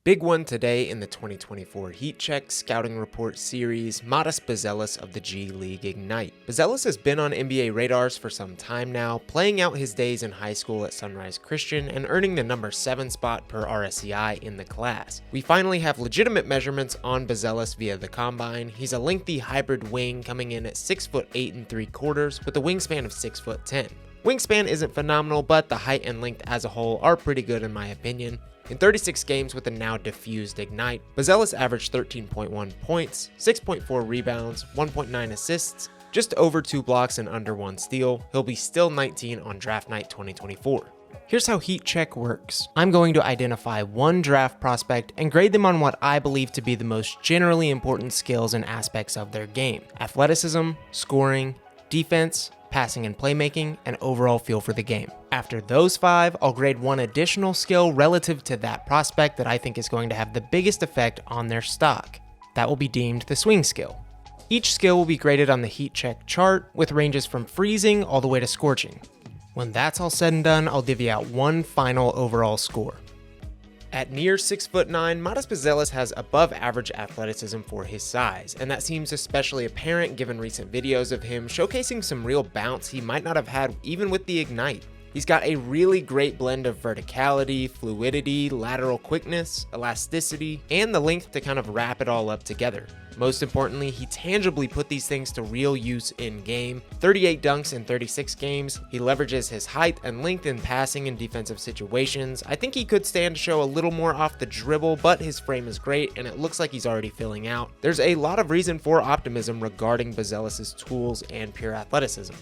Big one today in the 2024 Heat Check Scouting Report Series, Matas Buzelis of the G League Ignite. Buzelis has been on NBA radars for some time now, playing out his days in high school at Sunrise Christian and earning the number 7 spot per RSEI in the class. We finally have legitimate measurements on Buzelis via the combine. He's a lengthy hybrid wing coming in at 6'8" 3/4 with a wingspan of 6'10". Wingspan isn't phenomenal, but the height and length as a whole are pretty good in my opinion. In 36 games with the now diffused Ignite, Buzelis averaged 13.1 points, 6.4 rebounds, 1.9 assists, just over 2 blocks and under 1 steal. He'll be still 19 on draft night 2024. Here's how Heat Check works. I'm going to identify one draft prospect and grade them on what I believe to be the most generally important skills and aspects of their game: athleticism, scoring, defense, passing and playmaking, and overall feel for the game. After those 5, I'll grade one additional skill relative to that prospect that I think is going to have the biggest effect on their stock. That will be deemed the swing skill. Each skill will be graded on the Heat Check chart with ranges from freezing all the way to scorching. When that's all said and done, I'll divvy out one final overall score. At near 6'9", Matas Buzelis has above average athleticism for his size, and that seems especially apparent given recent videos of him showcasing some real bounce he might not have had even with the Ignite. He's got a really great blend of verticality, fluidity, lateral quickness, elasticity, and the length to kind of wrap it all up together. Most importantly, he tangibly put these things to real use in game. 38 dunks in 36 games. He leverages his height and length in passing and defensive situations. I think he could stand to show a little more off the dribble, but his frame is great and it looks like he's already filling out. There's a lot of reason for optimism regarding Buzelis' tools and pure athleticism.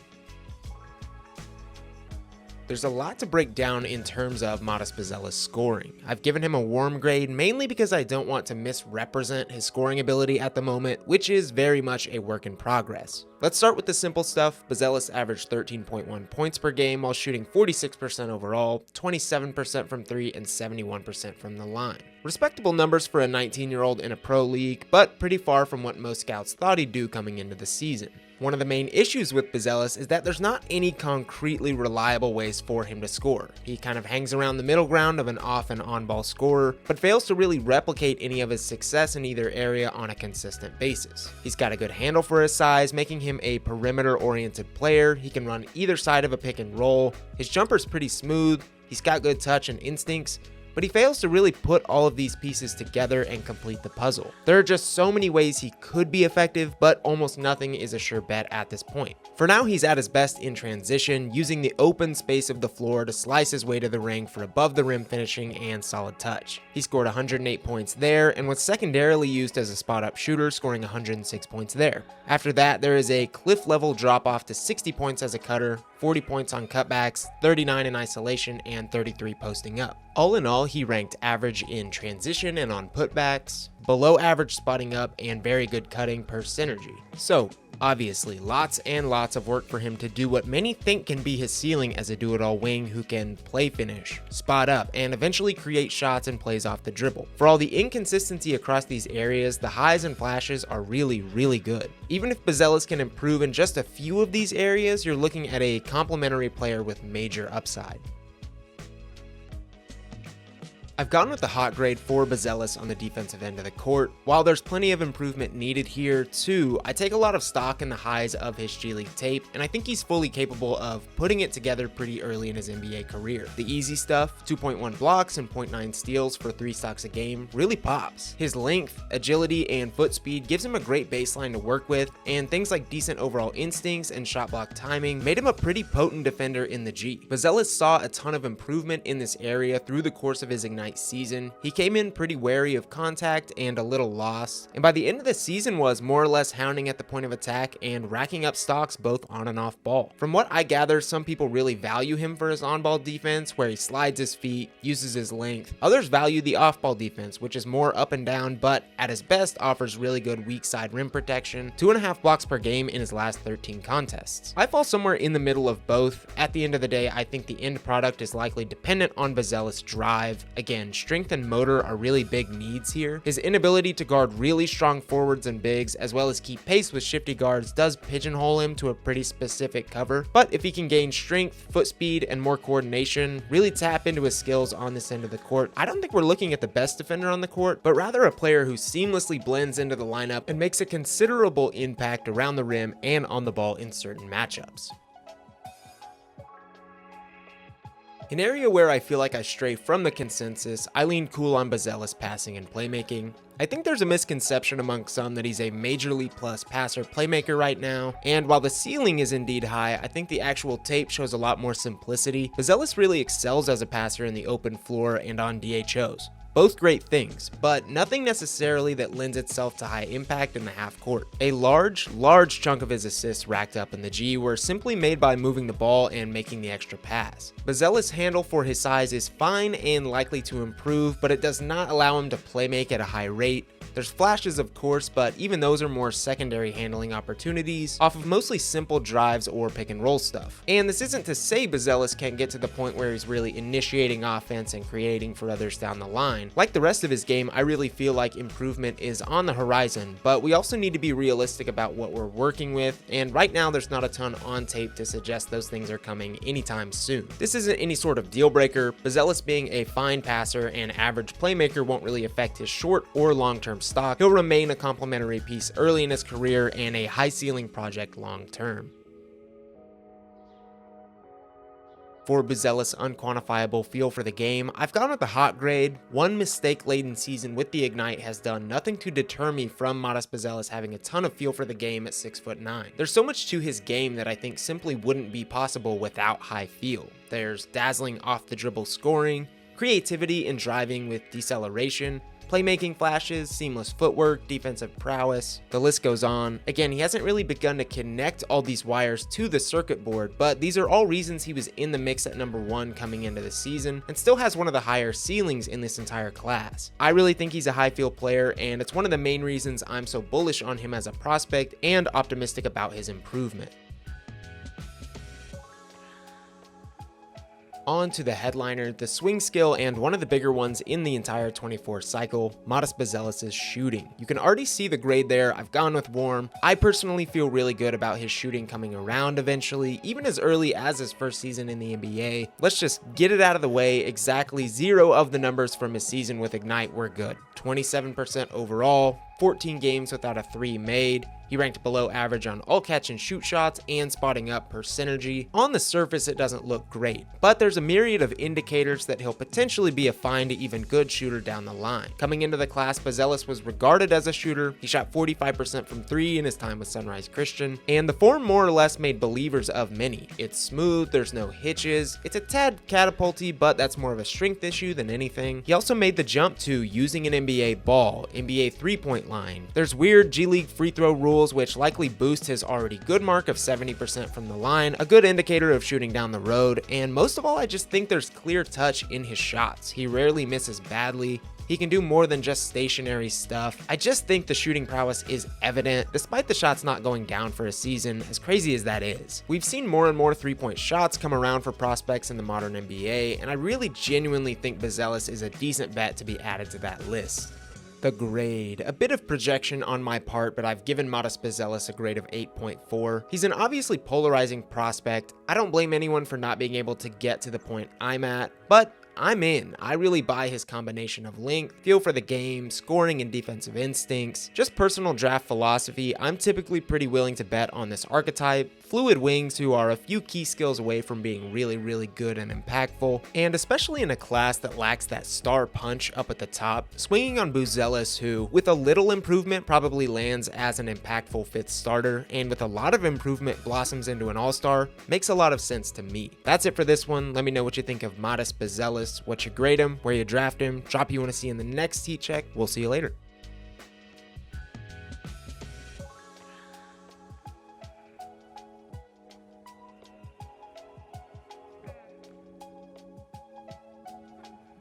There's a lot to break down in terms of Matas Buzelis' scoring. I've given him a warm grade mainly because I don't want to misrepresent his scoring ability at the moment, which is very much a work in progress. Let's start with the simple stuff. Buzelis averaged 13.1 points per game while shooting 46% overall, 27% from 3, and 71% from the line. Respectable numbers for a 19-year-old in a pro league, but pretty far from what most scouts thought he'd do coming into the season. One of the main issues with Buzelis is that there's not any concretely reliable ways for him to score. He kind of hangs around the middle ground of an off and on-ball scorer, but fails to really replicate any of his success in either area on a consistent basis. He's got a good handle for his size, making him a perimeter-oriented player. He can run either side of a pick and roll. His jumper's pretty smooth. He's got good touch and instincts, but he fails to really put all of these pieces together and complete the puzzle. There are just so many ways he could be effective, but almost nothing is a sure bet at this point. For now, he's at his best in transition, using the open space of the floor to slice his way to the ring for above the rim finishing and solid touch. He scored 108 points there and was secondarily used as a spot-up shooter, scoring 106 points there. After that, there is a cliff-level drop-off to 60 points as a cutter, 40 points on cutbacks, 39 in isolation, and 33 posting up. All in all, he ranked average in transition and on putbacks, below average spotting up, and very good cutting per synergy. So, obviously, lots and lots of work for him to do what many think can be his ceiling as a do-it-all wing who can play finish, spot up, and eventually create shots and plays off the dribble. For all the inconsistency across these areas, the highs and flashes are really, really good. Even if Buzelis can improve in just a few of these areas, you're looking at a complementary player with major upside. I've gone with the hot grade for Buzelis on the defensive end of the court. While there's plenty of improvement needed here too, I take a lot of stock in the highs of his G League tape, and I think he's fully capable of putting it together pretty early in his NBA career. The easy stuff, 2.1 blocks and 0.9 steals for 3 stocks a game, really pops. His length, agility, and foot speed gives him a great baseline to work with, and things like decent overall instincts and shot block timing made him a pretty potent defender in the G. Buzelis saw a ton of improvement in this area through the course of his Ignite season. He came in pretty wary of contact and a little lost, and by the end of the season was more or less hounding at the point of attack and racking up stocks both on and off ball. From what I gather, some people really value him for his on-ball defense, where he slides his feet, uses his length. Others value the off-ball defense, which is more up and down, but at his best offers really good weak side rim protection, 2.5 blocks per game in his last 13 contests. I fall somewhere in the middle of both. At the end of the day, I think the end product is likely dependent on Buzelis' drive. Again, and strength and motor are really big needs here. His inability to guard really strong forwards and bigs, as well as keep pace with shifty guards, does pigeonhole him to a pretty specific cover. But if he can gain strength, foot speed, and more coordination, really tap into his skills on this end of the court, I don't think we're looking at the best defender on the court, but rather a player who seamlessly blends into the lineup and makes a considerable impact around the rim and on the ball in certain matchups. An area where I feel like I stray from the consensus, I lean cool on Buzelis passing and playmaking. I think there's a misconception among some that he's a major league plus passer playmaker right now, and while the ceiling is indeed high, I think the actual tape shows a lot more simplicity. Buzelis really excels as a passer in the open floor and on DHOs. Both great things, but nothing necessarily that lends itself to high impact in the half court. A large chunk of his assists racked up in the G were simply made by moving the ball and making the extra pass. Buzelis' handle for his size is fine and likely to improve, but it does not allow him to playmake at a high rate. There's flashes, of course, but even those are more secondary handling opportunities off of mostly simple drives or pick and roll stuff. And this isn't to say Buzelis can't get to the point where he's really initiating offense and creating for others down the line. Like the rest of his game, I really feel like improvement is on the horizon, but we also need to be realistic about what we're working with, and right now there's not a ton on tape to suggest those things are coming anytime soon. This isn't any sort of deal breaker. Buzelis being a fine passer and average playmaker won't really affect his short or long-term stock. He'll remain a complementary piece early in his career and a high ceiling project long term. For Buzelis' unquantifiable feel for the game, I've gone with the hot grade. One mistake-laden season with the Ignite has done nothing to deter me from Matas Buzelis having a ton of feel for the game at 6'9". There's so much to his game that I think simply wouldn't be possible without high feel. There's dazzling off-the-dribble scoring, creativity and driving with deceleration, playmaking flashes, seamless footwork, defensive prowess, the list goes on. Again, he hasn't really begun to connect all these wires to the circuit board, but these are all reasons he was in the mix at number 1 coming into the season, and still has one of the higher ceilings in this entire class. I really think he's a high field player, and it's one of the main reasons I'm so bullish on him as a prospect and optimistic about his improvement. On to the headliner, the swing skill, and one of the bigger ones in the entire 24 cycle, Matas Buzelis' shooting. You can already see the grade there. I've gone with warm. I personally feel really good about his shooting coming around eventually, even as early as his first season in the NBA. Let's just get it out of the way. Exactly 0 of the numbers from his season with Ignite were good. 27% overall, 14 games without a 3 made. He ranked below average on all catch and shoot shots and spotting up per synergy. On the surface, it doesn't look great, but there's a myriad of indicators that he'll potentially be a fine to even good shooter down the line. Coming into the class, Buzelis was regarded as a shooter. He shot 45% from 3 in his time with Sunrise Christian, and the form more or less made believers of many. It's smooth, there's no hitches, it's a tad catapulty, but that's more of a strength issue than anything. He also made the jump to using an NBA ball, NBA three-point line. There's weird G League free throw rules which likely boost his already good mark of 70% from the line, a good indicator of shooting down the road, and most of all, I just think there's clear touch in his shots. He rarely misses badly. He can do more than just stationary stuff. I just think the shooting prowess is evident, despite the shots not going down for a season, as crazy as that is. We've seen more and more three-point shots come around for prospects in the modern NBA, and I really genuinely think Buzelis is a decent bet to be added to that list. The grade. A bit of projection on my part, but I've given Matas Buzelis a grade of 8.4. He's an obviously polarizing prospect. I don't blame anyone for not being able to get to the point I'm at, but I'm in. I really buy his combination of length, feel for the game, scoring and defensive instincts. Just personal draft philosophy, I'm typically pretty willing to bet on this archetype. Fluid wings who are a few key skills away from being really good and impactful, and especially in a class that lacks that star punch up at the top, swinging on Buzelis who, with a little improvement, probably lands as an impactful 5th starter, and with a lot of improvement blossoms into an all-star, makes a lot of sense to me. That's it for this one. Let me know what you think of Matas Buzelis, what you grade him, where you draft him, drop you want to see in the next heat check. We'll see you later.